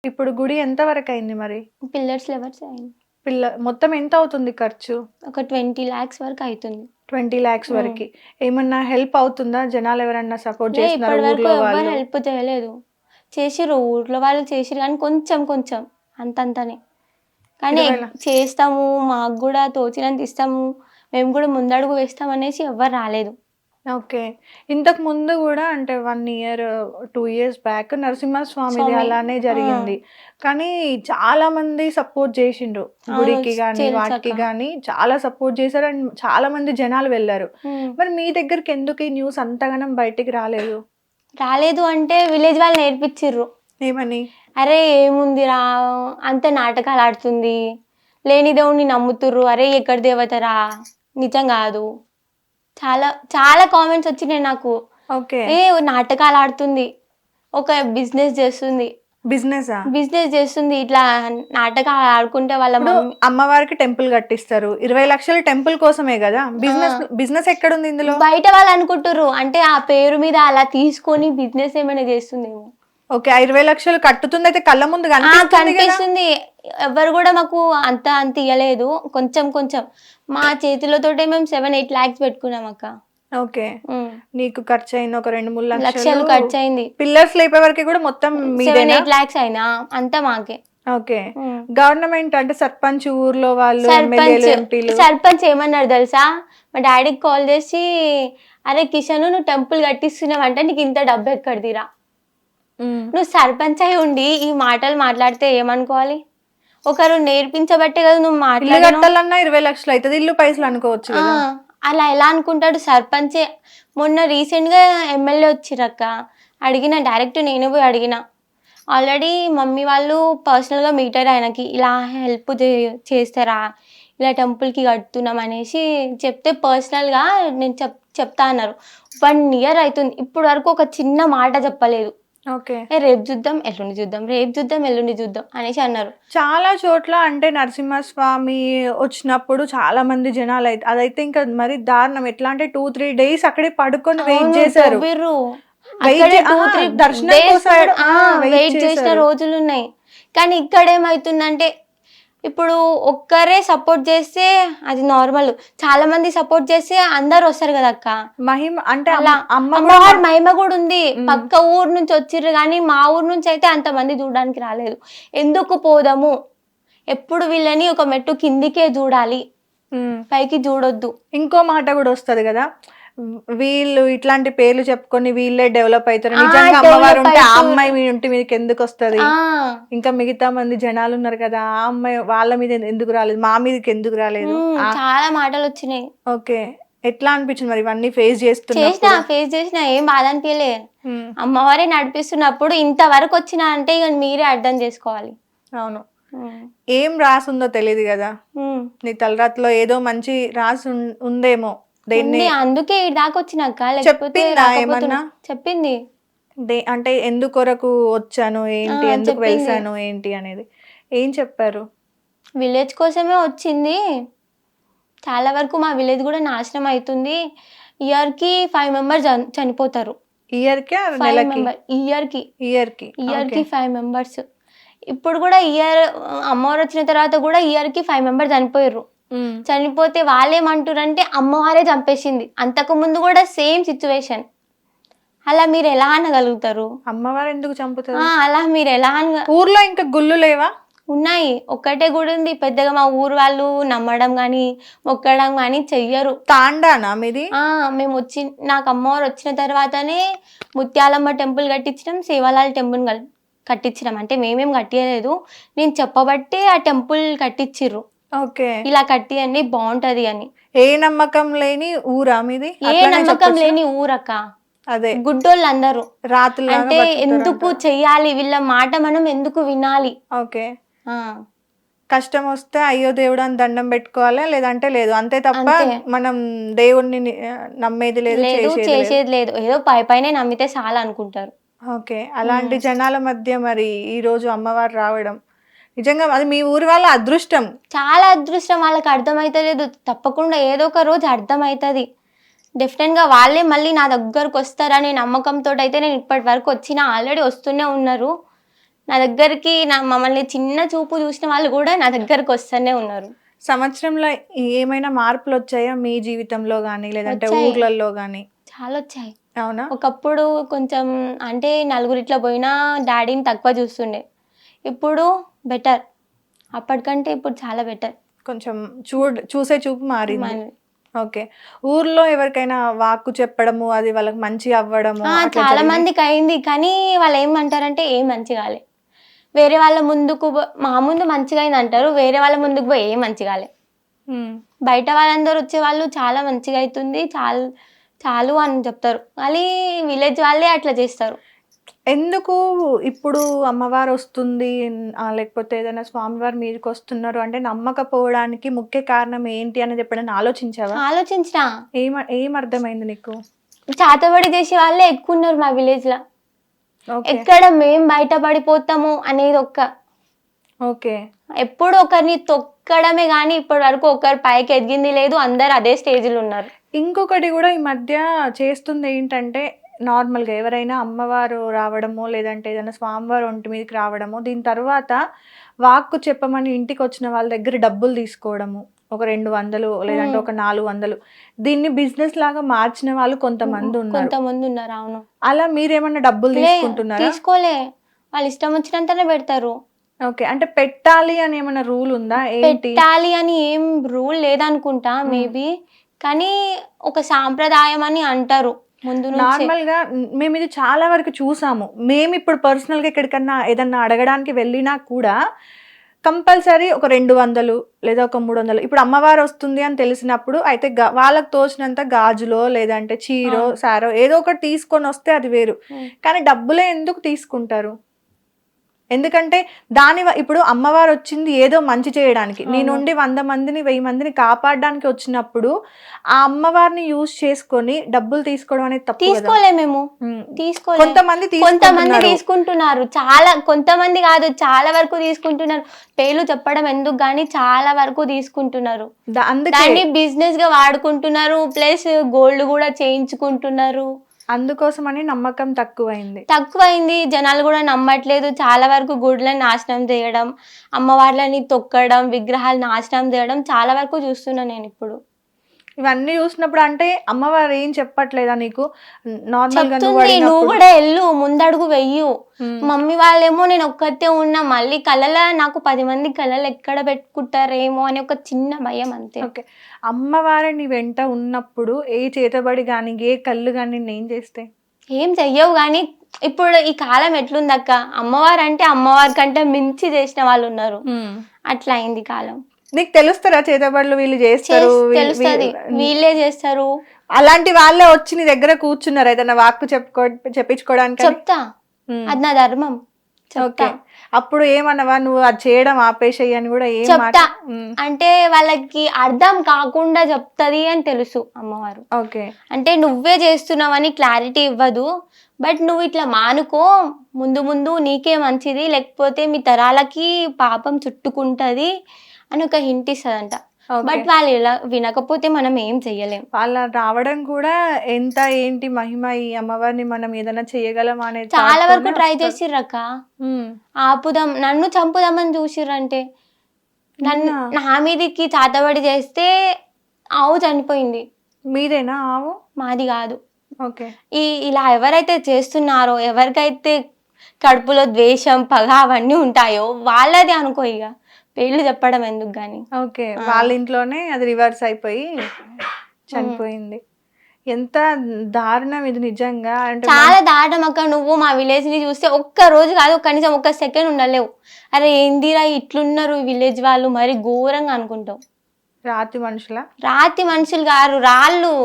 ఇప్పుడు గుడి ఎంత వరకయింది మరి? పిల్లర్స్ లెవర్స్ అయింది. మొత్తం ఎంత అవుతుంది ఖర్చు? ఒక 20 లాక్స్ వరకు అయితుంది. 20,00,000 వరకి. ఏమన్నా హెల్ప్ అవుతుందా? జనాలెవరన్నా సపోర్ట్ చేస్తున్నారా ఇప్పటి వరకు ఊర్లో ఎవ్వరు వాళ్ళు? హెల్ప్ చేయలేదు. చేసిర్రు, ఊర్లో వాళ్ళు చేసిర్రు కానీ కొంచెం కొంచెం అంతంతనే. కానీ 20 ల చేస్తాము, మాకు గూడా తోచినంత ఇస్తాము, మేము గూడా ముందడుగు వేస్తాం అనేసి ఎవ్వరు రాలేదు. ఓకే. ఇంతకు ముందు గూడా అంటే 1 ఇయర్, 2 ఇయర్స్ బ్యాక్ నరసింహస్వామిది స్వామి అలానే ఆ! జరిగింది. కానీ చాలా మంది సపోర్ట్ జేషిండ్రు. అవును. గుడికి గాని, వాటికి తెలుసక్క. గాని చాలా సపోర్ట్ చేశారు. అండ్ చాలా మంది జనాలు వెళ్లారు. హ్మ్. మరి మీ దగ్గరికి ఎందుకు ఈ న్యూస్ అంతగనం బయటికి రాలేదు? రాలేదు అంటే విలేజ్ వాళ్ళు నేర్పిచ్చిర్రు. ఏమని? అరే ఏముందిరా, అంత నాటకాలు ఆడుతుంది, లేని దేవుడిని నమ్ముతుర్రు, అరే ఎక్కడి దేవతరా, నిజం కాదు. చాలా చాలా కామెంట్స్ వచ్చినాయి నాకు. ఓకే. ఏ నాటకాలు ఆడుతుంది, ఒక బిజినెస్ చేస్తుంది, బిజినెసా? ఇట్లా నాటకాలు ఆడుకుంటే వాళ్ళ ఇప్పుడు మమ్మీ. అమ్మవారికి టెంపుల్ కట్టిస్తారు. 20,00,000 టెంపుల్ కోసమే గదా! బిజినెస్ ఎక్కడుంది ఇందులో? బయట వాళ్ళు అనుకుంటుర్రు అంటే ఆ పేరు మీద అలా తీసుకొని బిజినెస్ ఏమైనా చేస్తుందేమో. ఓకే. ఆ 20,00,000 కట్టుతుందయితే కళ్ళ ముందు కనిపిస్తుంది గదా! కనిపిస్తుంది. ఎవ్వరు కూడా మాకు అంత ఇయ్యలేదు. కొంచెం కొంచెం మా చేతులతోటే మేము 7-8 లాక్స్ పెట్టుకున్నాం అక్క. ఓకే. హ్మ్. నీకు ఖర్చయింది ఒక 2, 3 లక్షలు లక్షలు. ఖర్చయింది. పిల్లర్స్ లేపే వరకు కూడా మొత్తం మీదేనా? 7-8 లాక్స్ అయినా అంతా మాకే. ఓకే. హ్మ్. గవర్నమెంట్ అంటే సర్పంచ్ ఊర్లో వాళ్ళు, సర్పంచ్ ఎమ్మెల్యేలు, ఎంపీలు సర్పంచ్ ఏమన్నాడు తెలుసా? మా డాడీకి కాల్ చేసి, అరే కిషన్ నువ్వు టెంపుల్ కట్టిస్తున్నావంటే నీకు ఇంత డబ్బు ఎక్కడిదిరా? హ్మ్. నువ్వు సర్పంచ్ అయి ఉండి ఈ మాటలు మాట్లాడితే ఏమనుకోవాలి? ఒకరు నేర్పించబట్టే కదా నువ్వు ఇల్లు మాట్లాడినావు. కట్టాలన్నా 20,00,000 అయితది. ఇల్లు పైసలు అనుకోవచ్చు ఆ! గదా! అలా ఎలా అనుకుంటాడు సర్పంచే. మొన్న రీసెంట్‌గా ఎమ్మెల్యే వచ్చిర్రక్క. అడిగిన డైరెక్ట్ నేనే పోయి అడిగిన. ఆల్రెడీ మమ్మీ వాళ్ళు పర్సనల్‌గా మీట్ అయ్యారు ఆయనకి. ఇలా హెల్ప్ చేస్తారా? ఇలా టెంపుల్‌కి కడుతున్నాం అనేసి చెప్తే పర్సనల్‌గా నేను చెప్తా అన్నారు. 1 ఇయర్ అయితుంది. ఇప్పటి వరకు ఒక చిన్న మాట చెప్పలేదు. ఓకే. రేపు చూద్దాం, ఎల్లుండి చూద్దాం, రేపు చూద్దాం, ఎల్లుండి చూద్దాం అనేసి అన్నారు. చాలా చోట్ల అంటే నరసింహస్వామి వచ్చినప్పుడు చాలా మంది జనాలైతే అదైతే ఇంకా మరి దారుణం. ఎట్లా అంటే 2, 3 డేస్ అక్కడే పడుకొని వెయిట్ అవును, చేశారు. తవ్విర్రు. వెయిట్ అక్కడే చే 2, అహా! 3 దర్శనం డేస్ కోసం కూడా వెయిట్ వెయిట్ చేసిన చేశారు. రోజులున్నాయి. కానీ ఇక్కడేమైతుందంటే ఇప్పుడు ఒక్కరే సపోర్ట్ చేస్తే అది నార్మల్. చాలా మంది సపోర్ట్ చేస్తే అందరూ వస్తారు కదా అక్క. మహిమ అంటే అలా అమ్మ కూడా అమ్మవారి మహిమ కూడా ఉంది. హ్మ్. పక్క ఊరు నుంచి వచ్చిర్రు కానీ మా ఊరు నుంచి అయితే అంతమంది చూడడానికి రాలేదు. ఎందుకు పోదాము? ఎప్పుడు వీళ్ళని ఒక మెట్టు కిందికే చూడాలి, హ్మ్. పైకి చూడొద్దు. ఇంకో మాట కూడా వస్తది కదా! వీళ్ళు ఇట్లాంటి పేర్లు చెప్పుకొని వీళ్ళే డెవలప్ అయితారు. నిజంగా అమ్మవారు డెవలప్ ఉంటే ఆ అవుతూ అమ్మాయి మీ ఇంటి మీదకి ఎందుకు వస్తది? ఆ ఇంకా మిగతా మంది జనాలు ఉన్నారు కదా! ఆ అమ్మాయి వాళ్ళ మీద ఎందుకు రాలేదు? మా మీదకి ఎందుకు రాలేదు? చాలా మాటలు వచ్చినాయి. ఓకే. ఎట్లా అనిపించింది మరి ఇవన్నీ ఫేస్ చేస్తున్నప్పుడు? ఫేస్ చేసిన ఏం బాధ అనిపించలే. హ్మ్. అమ్మవారే నడిపిస్తున్నప్పుడు ఇంతవరకు వచ్చినా అంటే ఇక మీరే అర్థం చేసుకోవాలి. అవును. ఏం రాసుందో తెలీదు కదా! నీ తలరాతలో ఏదో మంచి రాసి ఉందేమో. దేన్ని అందుకే ఈ దాకా వచ్చినాక, లేకపోతే చెప్పిందా రాకపోతున్నా. ఏమన్నా? చెప్పింది. అంటే ఎందుకొరకు వచ్చాను ఏంటి? ఎందుకు చెప్పింది. వెలిసాను ఏంటి అనేది. ఏం చెప్పారు? విలేజ్ కోసమే వచ్చింది. చాలా వరకు మా విలేజ్ కూడా నాశనం అవుతుంది. ఇయర్‌కి 5 మెంబర్స్ చనిపోతారు. ఇయర్‌కా? 5 నెలకి? మెంబర్ ఇయర్‌కి. ఇయర్‌కి. ఓకే. 5 మెంబర్స్. ఇప్పుడు కూడా అమ్మవారు వచ్చిన తర్వాత కూడా ఇయర్‌కి 5 మెంబర్స్ చనిపోయారు. హ్మ్. చనిపోతే వాళ్ళేమంటారంటే అమ్మవారే చంపేసింది. అంతకు ముందు కూడా సేమ్ సిచ్యువేషన్. అలా మీరు ఎలా అనగలుగుతారు? అమ్మవారు ఎందుకు చంపుతది? అలా మీరు ఎలా ఊర్లో ఇంకా గుళ్ళు లేవా? ఉన్నాయి. ఒక్కటే గుడి ఉంది. పెద్దగా మా ఊరు వాళ్ళు నమ్మడం గానీ, మొక్కడం గానీ చెయ్యరు. తాండానా మీది? మేము నాకు అమ్మవారు వచ్చిన తర్వాతనే ముత్యాలమ్మ టెంపుల్ కట్టించినాం, సేవాలాల్ టెంపుల్ కట్టించినాం. అంటే మేమేం కట్టియలేదు. నేను చెప్పబట్టే ఆ టెంపుల్ కట్టించిర్రు. ఓకే. ఇలా కట్టియండి బాగుంటది అని. ఏ నమ్మకం లేని ఊరా మీది? ఏ నమ్మకం లేని ఊరక్క. అదే గుడ్డోళ్ళందరూ. రాత్రిలాగా అంటే ఎందుకు బతుకుతారంటారు. చెయ్యాలి, వీళ్ళ మాట మనం ఎందుకు వినాలి? ఓకే. ఆ కష్టం వస్తే అయ్యో దేవుడు అని దండం పెట్టుకోవాలా? లేదంటే లేదు. అంతే తప్ప అంతే. మనం దేవుడిని నమ్మేది లేదు, చేసేది లేదు. చేసేది లేదు. ఏదో పైనే నమ్మితే చాలా అనుకుంటారు. ఓకే. అలాంటి జనాల మధ్య మరి ఈరోజు అమ్మవారు రావడం నిజంగా అది మీ ఊరి వాళ్ళ అదృష్టం. చాలా అదృష్టం. వాళ్ళకి అర్థమైతలేదు. తప్పకుండా ఏదో ఒక రోజు అర్థమైతది. డెఫినెట్‌గా వాళ్ళే మళ్ళీ నా దగ్గరకు వస్తారనే నమ్మకంతోటైతే నేను ఇప్పటి వరకు వచ్చినా. ఆల్రెడీ వస్తూనే ఉన్నారు. నా దగ్గరికి మమ్మల్ని చిన్న చూపు చూసిన వాళ్ళు కూడా నా దగ్గరకు వస్తూనే ఉన్నారు. సంవత్సరంలో ఏమైనా మార్పులు వచ్చాయా మీ జీవితంలో కానీ లేదంటే వచ్చాయి. ఊర్లలో కానీ? చాలా వచ్చాయి. అవునా? ఒకప్పుడు కొంచెం అంటే నలుగురిట్లో పోయినా డాడీని తక్కువ చూస్తుండే, ఇప్పుడు బెటర్. అప్పటికంటే ఇప్పుడు చాలా బెటర్. కొంచెం చూసే చూపు మారింది. ఓకే. ఊర్లో ఎవరికైనా వాక్కు చెప్పడము అది వాళ్ళకి మంచి అవ్వడము అట్లా చాలా జరిగినాయా? మందికి అయింది, కానీ వాళ్ళు ఏమంటారంటే ఏం మంచి కాలే. వేరే వాళ్ళ ముందుకు మా ముందు మంచిగా అయింది అంటారు, వేరే వాళ్ళ ముందుకు పోయి ఏం మంచి కాలే. ఉమ్. బయట వాళ్ళందరూ వచ్చే వాళ్ళు చాలా మంచిగా అవుతుంది చాలు చాలు అని చెప్తారు, మళ్ళీ విలేజ్ వాళ్ళే అట్లా చేస్తారు. ఎందుకు ఇప్పుడు అమ్మవారు వస్తుంది లేకపోతే ఏదైనా స్వామివారు మీదకి వస్తున్నారు అంటే నమ్మకపోవడానికి ముఖ్య కారణం ఏంటి అనేది ఎప్పుడైనా ఆలోచించావా? ఆలోచించిన ఏం అర్థమైంది నీకు? చాతబడి చేసే వాళ్ళే ఎక్కువ ఉన్నారు మా విలేజ్ లో. ఓకే. ఎక్కడ మేం బయటపడిపోతాము అనేది ఓకే. ఎప్పుడు ఒకరిని తొక్కడమే కానీ ఇప్పటి వరకు ఒకరు పైకి ఎదిగింది లేదు, అందరు అదే స్టేజ్లో ఉన్నారు. ఇంకొకటి కూడా ఈ మధ్య చేస్తుంది ఏంటంటే నార్మల్గా ఎవరైనా అమ్మవారు రావడమో లేదంటే ఏదైనా స్వామివారు ఒంటి మీదకి రావడమో దీని తర్వాత వాక్కు చెప్పమని ఇంటికి వచ్చిన వాళ్ళ దగ్గర డబ్బులు తీసుకోవడము, ఒక 200 లేదంటే ఒక 400, దీన్ని బిజినెస్ లాగా మార్చిన వాళ్ళు కొంతమంది ఉన్నారు. కొంతమంది ఉన్నారు. అవును. అలా మీరేమన్నా డబ్బులు తీసుకుంటున్నారా? తీసుకోలే, వాళ్ళు ఇష్టం వచ్చినంతనే పెడతారు. ఓకే. అంటే పెట్టాలి అని ఏమైనా రూల్ ఉందా ఏంటి? పెట్టాలి అని ఏం రూల్ లేదనుకుంటా మేబీ, కానీ ఒక సాంప్రదాయం అని అంటారు ముందు నుంచి. నార్మల్ గా మేము ఇది చాలా వరకు చూసాము. మేము ఇప్పుడు పర్సనల్ గా ఎక్కడికన్నా ఏదన్నా అడగడానికి వెళ్ళినా కూడా కంపల్సరీ ఒక 200 లేదా ఒక 300. ఇప్పుడు అమ్మవారు వస్తుంది అని తెలిసినప్పుడు అయితే వాళ్ళకి తోచినంత గాజులో లేదంటే చీరో సారో ఏదో ఒకటి తీసుకొని వస్తే అది వేరు, కానీ డబ్బులే ఎందుకు తీసుకుంటారు? ఎందుకంటే ఇప్పుడు అమ్మవారు వచ్చింది ఏదో మంచి చేయడానికి, నీ నుండి 100 మందిని 1000 మందిని కాపాడడానికి వచ్చినప్పుడు ఆ అమ్మవారిని యూజ్ చేసుకొని డబ్బులు తీసుకోవడం అనేది తప్పు. తీసుకోలే మేము, తీసుకోలే. కొంతమంది తీసుకుంటున్నారు, చాలా కొంతమంది కాదు చాలా వరకు తీసుకుంటున్నారు. పేర్లు చెప్పడం ఎందుకు గానీ చాలా వరకు తీసుకుంటున్నారు, దాన్ని బిజినెస్ గా వాడుకుంటున్నారు, ప్లస్ గోల్డ్ కూడా చేయించుకుంటున్నారు. అందుకోసమని నమ్మకం తక్కువైంది. జనాలు కూడా నమ్మట్లేదు. చాలా వరకు గుడ్లను నాశనం చేయడం, అమ్మవార్లని తొక్కడం, విగ్రహాలు నాశనం చేయడం చాలా వరకు చూస్తున్నా నేను ఇప్పుడు. ఇవన్నీ చూసినప్పుడు అంటే అమ్మవారు ఏం చెప్పట్లేదా నీకు? నార్మల్ గా నువ్వు కూడా వెళ్ళు, ముందడుగు వెయ్యు. మమ్మీ వాళ్ళేమో నేను ఒక్కతే ఉన్నా, మళ్ళీ కళల నాకు 10 మంది కళలు ఎక్కడ పెట్టుకుంటారేమో అని ఒక చిన్న భయం అంతే. ఓకే. అమ్మవారిని వెంట ఉన్నప్పుడు ఏ చేతబడి కానీ ఏ కళ్ళు కానీ ఏం చేస్తే? ఏం చెయ్యవు. కానీ ఇప్పుడు ఈ కాలం ఎట్లుందక్క, అమ్మవారు అంటే అమ్మవారి కంటే మించి చేసిన వాళ్ళు ఉన్నారు, అట్లా అయింది కాలం. నీకు తెలుస్తారా చేతబడులు వీళ్ళు చేస్తారు? తెలుస్తుంది, వీళ్ళే చేస్తారు. అలాంటి వాళ్ళే వచ్చి నీ దగ్గర కూర్చున్నారు ఏదైనా వాక్కు చెప్పించుకోవడానికి? చెప్తా, అది నా ధర్మం. ఓకే. అప్పుడు ఏమన్నావా నువ్వు అది చేయడం ఆపేసేయి అని కూడా? ఏం చెప్తా, అంటే వాళ్ళకి అర్థం కాకుండా చెప్తది అని తెలుసు అమ్మవారు. ఓకే. అంటే నువ్వే చేస్తున్నావని క్లారిటీ ఇవ్వదు, బట్ నువ్వు ఇట్లా మానుకో, ముందు ముందు నీకే మంచిది, లేకపోతే మీ తరాలకి పాపం చుట్టుకుంటది అని ఒక హింట్ ఇస్తుందంట. బట్ వాళ్ళు ఇలా వినకపోతే మనం ఏం చెయ్యలేం. వాళ్ళ రావడం కూడా ఎంత ఏంటి మహిమ, ఈ అమ్మవారిని మనం ఏదైనా చేయగలం అనేది చాలా వరకు ట్రై చేసిర్రక్క. ఆపుదాం, నన్ను చంపుదామని చూసిర్రంటే, నన్ను నా మీదికి చాతబడి చేస్తే ఆవు చనిపోయింది. మీరేనా ఆవు? మాది కాదు. ఓకే. ఇలా ఎవరైతే చేస్తున్నారో, ఎవరికైతే కడుపులో ద్వేషం పగ అవన్నీ ఉంటాయో వాళ్ళది అనుకో, ఇక పేర్లు చెప్పడం ఎందుకు గాని. ఓకే. వాళ్ళ ఇంట్లోనే అది రివర్స్ అయిపోయి చనిపోయింది. ఎంత దారుణం ఇది నిజంగా. అంటే చాలా దారుణం అక్క. నువ్వు మా విలేజ్ ని చూస్తే ఒక్క రోజు కాదు, కనీసం ఒక్క సెకండ్ ఉండలేవు. అరే ఏందిరా ఇట్లున్నారు విలేజ్ వాళ్ళు, మరి ఘోరంగా అనుకుంటావు. రాతి మనుషులు గారు, రాళ్ళు.